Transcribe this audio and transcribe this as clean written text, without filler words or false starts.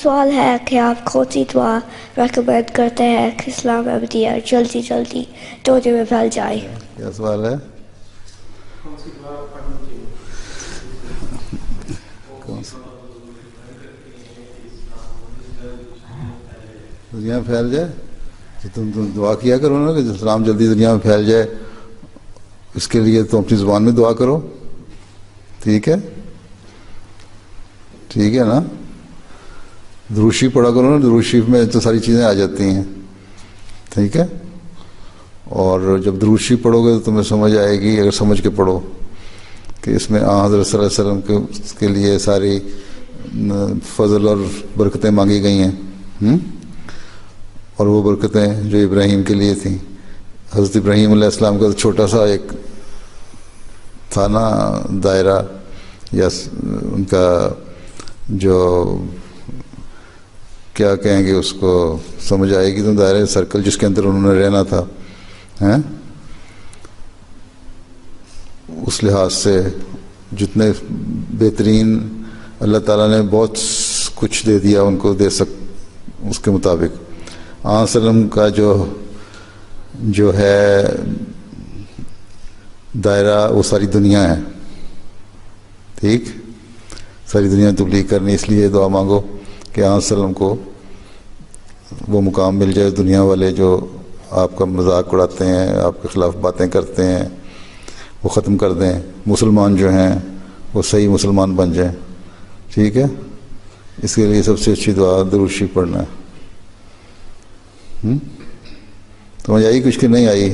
سوال ہے کہ آپ کون سی دعا ریکمینڈ کرتے ہیں کہ اسلام احمدیہ جلدی دنیا میں پھیل جائے؟ کیا سوال ہے؟ کون سی دعا پڑھنی چاہیے دنیا میں پھیل جائے؟ تو تم دعا کیا کرو نا کہ اسلام جلدی دنیا میں پھیل جائے. اس کے لیے تم اپنی زبان میں دعا کرو. ٹھیک ہے نا. درود شریف پڑھا کرو نا. درود شریف میں تو ساری چیزیں آ جاتی ہیں. ٹھیک ہے. اور جب درود شریف پڑھو گے تو تمہیں سمجھ آئے گی، اگر سمجھ کے پڑھو، کہ اس میں حضرت صلی اللہ علیہ وسلم کے لیے ساری فضل اور برکتیں مانگی گئی ہیں. اور وہ برکتیں جو ابراہیم کے لیے تھیں، حضرت ابراہیم علیہ السلام کا چھوٹا سا ایک تھا نا دائرہ، یا ان کا جو کیا کہیں گے اس کو، سمجھ آئے گی تو دائرہ سرکل جس کے اندر انہوں نے رہنا تھا. اس لحاظ سے جتنے بہترین اللہ تعالیٰ نے بہت کچھ دے دیا ان کو، اس کے مطابق وسلم کا جو ہے دائرہ وہ ساری دنیا ہے. ٹھیک، ساری دنیا تبلیغ کرنی. اس لیے دعا مانگو کہ وسلم کو وہ مقام مل جائے. دنیا والے جو آپ کا مذاق اڑاتے ہیں، آپ کے خلاف باتیں کرتے ہیں، وہ ختم کر دیں. مسلمان جو ہیں وہ صحیح مسلمان بن جائیں. ٹھیک ہے. اس کے لیے سب سے اچھی دعا درود شریف پڑھنا ہے. سمجھ آئی کچھ کہ نہیں آئی؟